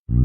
Bom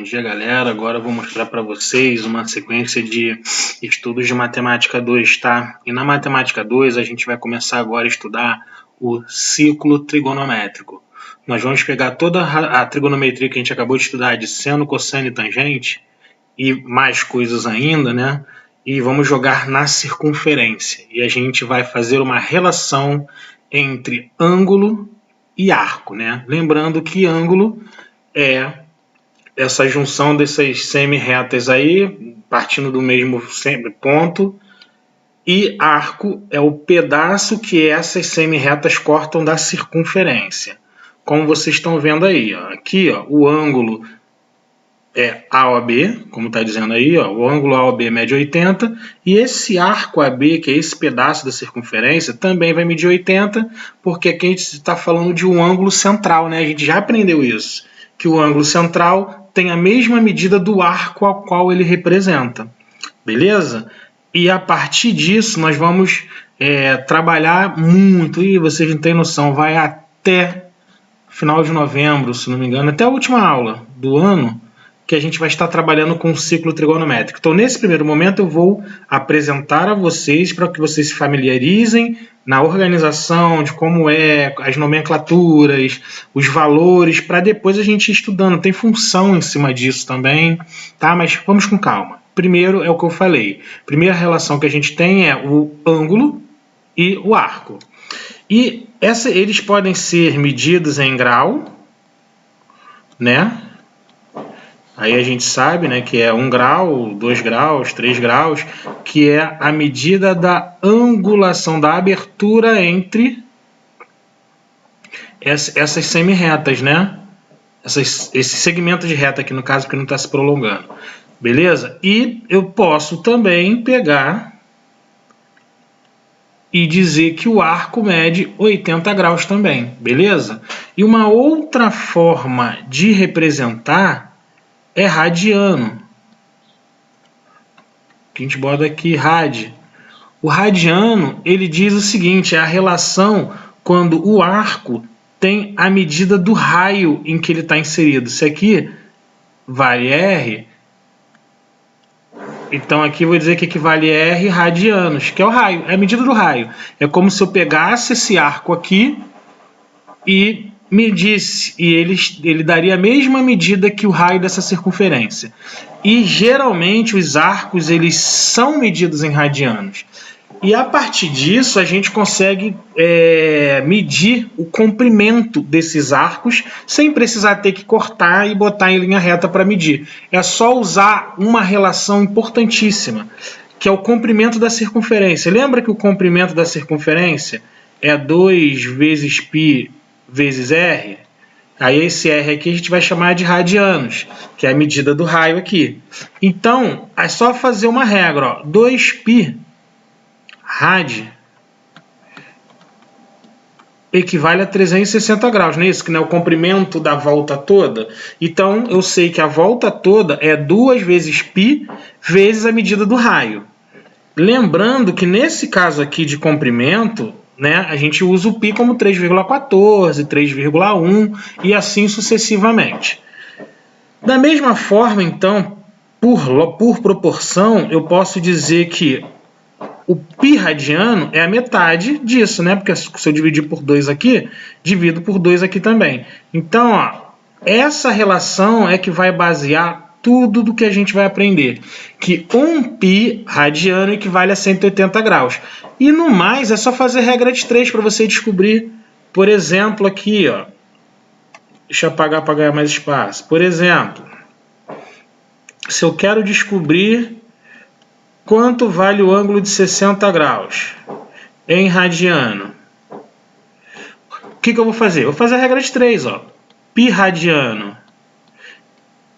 dia, galera. Agora eu vou mostrar para vocês uma sequência de estudos de Matemática 2, tá? E na Matemática 2 a gente vai começar agora a estudar o ciclo trigonométrico. Nós vamos pegar toda a trigonometria que a gente acabou de estudar de seno, cosseno e tangente e mais coisas ainda, né? E vamos jogar na circunferência. E a gente vai fazer uma relação entre ângulo e arco, né? Lembrando que ângulo é essa junção dessas semi-retas aí, partindo do mesmo ponto, e arco é o pedaço que essas semi-retas cortam da circunferência. Como vocês estão vendo aí, ó. Aqui ó, o ângulo é AOB, como está dizendo aí, ó, o ângulo AOB mede 80, e esse arco AB, que é esse pedaço da circunferência, também vai medir 80, porque aqui a gente está falando de um ângulo central, né? A gente já aprendeu isso, que o ângulo central tem a mesma medida do arco ao qual ele representa, beleza? E a partir disso nós vamos trabalhar muito, e vocês não têm noção, vai até final de novembro, se não me engano, até a última aula do ano, que a gente vai estar trabalhando com o ciclo trigonométrico. Então, nesse primeiro momento, eu vou apresentar a vocês para que vocês se familiarizem na organização de como é, as nomenclaturas, os valores, para depois a gente ir estudando. Tem função em cima disso também, tá? Mas vamos com calma. Primeiro é o que eu falei. Primeira relação que a gente tem é o ângulo e o arco. E eles podem ser medidos em grau, né? Aí a gente sabe, né, que é 1 grau, 2 graus, 3 graus, que é a medida da angulação, da abertura entre essas semi-retas, né? Esse segmento de reta aqui, no caso, que não está se prolongando. Beleza? E eu posso também pegar e dizer que o arco mede 80 graus também, beleza? E uma outra forma de representar é radiano. Que a gente bota aqui rad. O radiano, ele diz o seguinte, é a relação quando o arco tem a medida do raio em que ele está inserido. Isso aqui vale R. Então aqui eu vou dizer que equivale a R radianos, que é o raio, é a medida do raio. É como se eu pegasse esse arco aqui e medisse, e ele daria a mesma medida que o raio dessa circunferência. E geralmente os arcos eles são medidos em radianos. E a partir disso a gente consegue medir o comprimento desses arcos sem precisar ter que cortar e botar em linha reta para medir. É só usar uma relação importantíssima, que é o comprimento da circunferência. Lembra que o comprimento da circunferência é 2 vezes π vezes R? Aí esse R aqui a gente vai chamar de radianos, que é a medida do raio aqui. Então, é só fazer uma regra, ó, 2π rad equivale a 360 graus, não é isso? Que não é o comprimento da volta toda? Então, eu sei que a volta toda é 2 vezes π vezes a medida do raio. Lembrando que nesse caso aqui de comprimento, né, a gente usa o π como 3,14, 3,1 e assim sucessivamente. Da mesma forma, então, por proporção, eu posso dizer que o π radiano é a metade disso, né? Porque se eu dividir por 2 aqui, divido por 2 aqui também. Então, ó, essa relação é que vai basear tudo do que a gente vai aprender, que 1 π radiano equivale a 180 graus. E no mais, é só fazer regra de 3 para você descobrir, por exemplo, aqui, ó, deixa eu apagar para ganhar mais espaço. Por exemplo, se eu quero descobrir quanto vale o ângulo de 60 graus em radiano, o que eu vou fazer? Eu vou fazer a regra de 3, ó. π radiano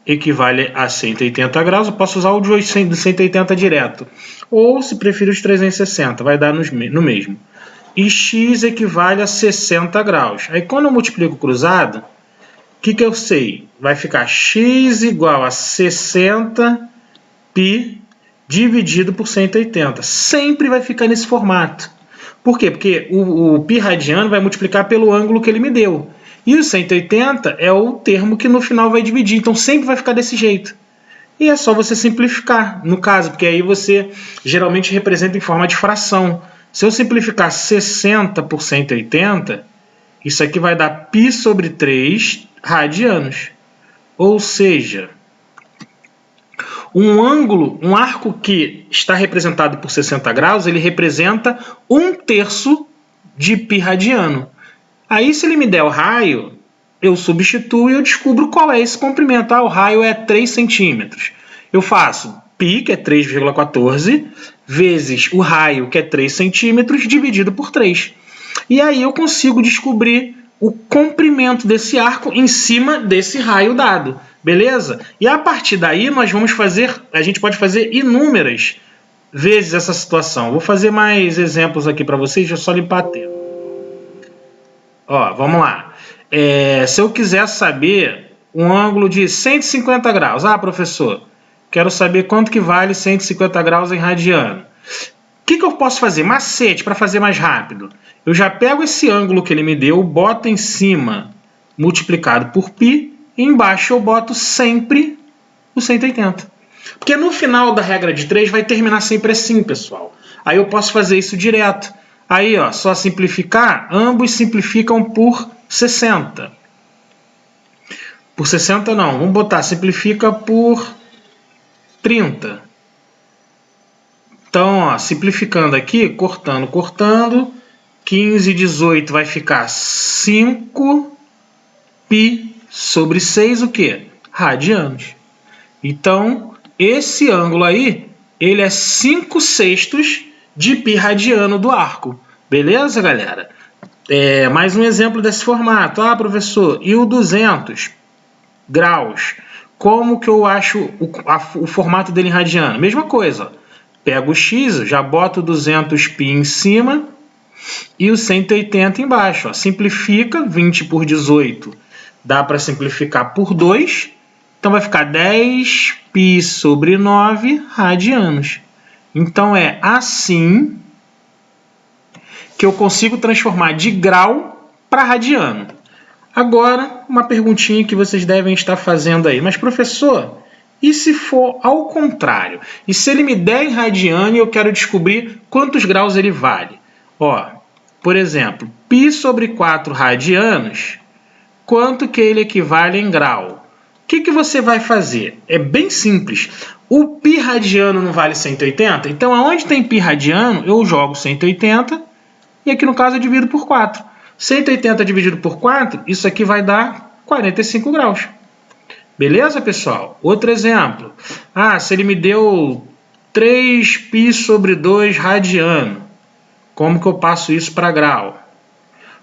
equivale a 180 graus, eu posso usar o de 180 direto. Ou, se preferir, os 360, vai dar no mesmo. E x equivale a 60 graus. Aí, quando eu multiplico cruzado, o que eu sei? Vai ficar x igual a 60 π dividido por 180. Sempre vai ficar nesse formato. Por quê? Porque o π radiano vai multiplicar pelo ângulo que ele me deu. E o 180 é o termo que no final vai dividir. Então sempre vai ficar desse jeito. E é só você simplificar, no caso, porque aí você geralmente representa em forma de fração. Se eu simplificar 60 por 180, isso aqui vai dar π sobre 3 radianos. Ou seja, um arco que está representado por 60 graus, ele representa 1/3 de π radiano. Aí, se ele me der o raio, eu substituo e eu descubro qual é esse comprimento. O raio é 3 centímetros. Eu faço π, que é 3,14, vezes o raio, que é 3 centímetros, dividido por 3. E aí eu consigo descobrir o comprimento desse arco em cima desse raio dado. Beleza? E a partir daí a gente pode fazer inúmeras vezes essa situação. Vou fazer mais exemplos aqui para vocês, deixa eu só limpar a tela. Ó, vamos lá. Se eu quiser saber um ângulo de 150 graus. Professor, quero saber quanto que vale 150 graus em radiano. O que eu posso fazer? Macete para fazer mais rápido. Eu já pego esse ângulo que ele me deu, boto em cima multiplicado por π, e embaixo eu boto sempre o 180. Porque no final da regra de 3 vai terminar sempre assim, pessoal. Aí eu posso fazer isso direto. Aí, ó, só simplificar, ambos simplificam por 60. Por 60 não, vamos botar, simplifica por 30. Então, ó, simplificando aqui, cortando, 15 e 18 vai ficar 5 π sobre 6 o quê? Radianos. Então, esse ângulo aí, ele é 5/6 de π radiano do arco. Beleza, galera? Mais um exemplo desse formato. Professor, e o 200 graus? Como que eu acho o formato dele em radiano? Mesma coisa. Pego o x, já boto 200π em cima e o 180 embaixo. Ó. Simplifica, 20 por 18 dá para simplificar por 2. Então vai ficar 10π sobre 9 radianos. Então é assim que eu consigo transformar de grau para radiano. Agora, uma perguntinha que vocês devem estar fazendo aí. Mas, professor, e se for ao contrário? E se ele me der em radiano e eu quero descobrir quantos graus ele vale? Ó, por exemplo, π sobre 4 radianos, quanto que ele equivale em grau? O que você vai fazer? É bem simples. O π radiano não vale 180? Então, aonde tem π radiano, eu jogo 180 e aqui no caso eu divido por 4. 180 dividido por 4, isso aqui vai dar 45 graus. Beleza, pessoal? Outro exemplo. Se ele me deu 3π sobre 2 radiano, como que eu passo isso para grau?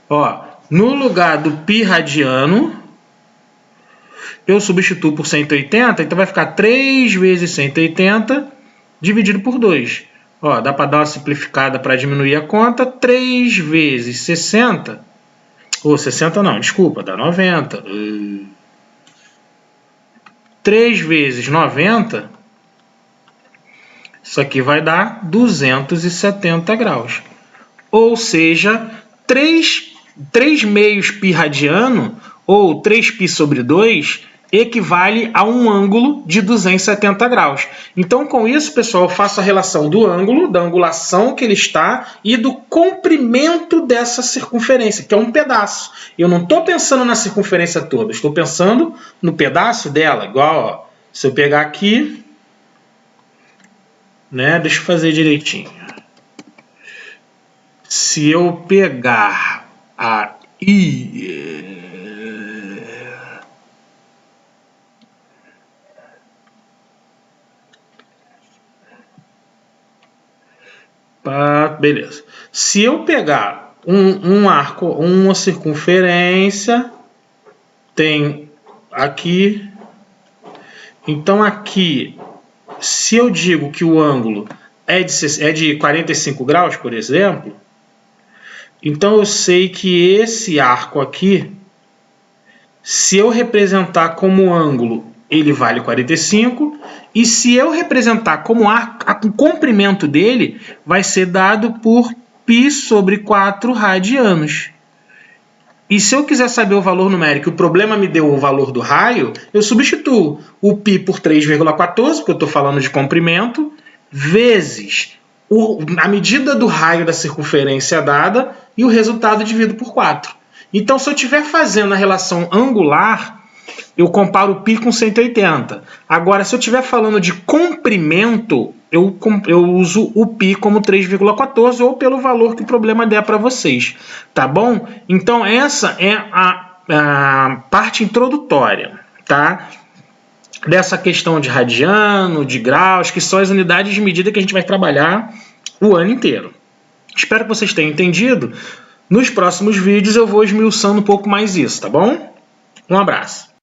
Ó, no lugar do π radiano, eu substituo por 180, então vai ficar 3 vezes 180 dividido por 2. Ó, dá para dar uma simplificada para diminuir a conta. 3 vezes 60, ou 60 não, desculpa, dá 90. 3 vezes 90, isso aqui vai dar 270 graus. Ou seja, 3 meios π radiano, ou 3π sobre 2, equivale a um ângulo de 270 graus. Então, com isso, pessoal, eu faço a relação do ângulo, da angulação que ele está e do comprimento dessa circunferência, que é um pedaço. Eu não estou pensando na circunferência toda, estou pensando no pedaço dela. Igual, ó, se eu pegar aqui, né, deixa eu fazer direitinho. Se eu pegar a I... beleza. Se eu pegar um arco, uma circunferência, tem aqui. Então aqui, se eu digo que o ângulo é de 45 graus, por exemplo, então eu sei que esse arco aqui, se eu representar como ângulo ele vale 45, e se eu representar como o comprimento dele, vai ser dado por π sobre 4 radianos. E se eu quiser saber o valor numérico, o problema me deu o valor do raio, eu substituo o π por 3,14, porque eu estou falando de comprimento, vezes a medida do raio da circunferência dada e o resultado dividido por 4. Então, se eu estiver fazendo a relação angular, eu comparo o π com 180. Agora, se eu estiver falando de comprimento, eu uso o π como 3,14 ou pelo valor que o problema der para vocês. Tá bom? Então, essa é a parte introdutória, tá? Dessa questão de radiano, de graus, que são as unidades de medida que a gente vai trabalhar o ano inteiro. Espero que vocês tenham entendido. Nos próximos vídeos eu vou esmiuçando um pouco mais isso, tá bom? Um abraço.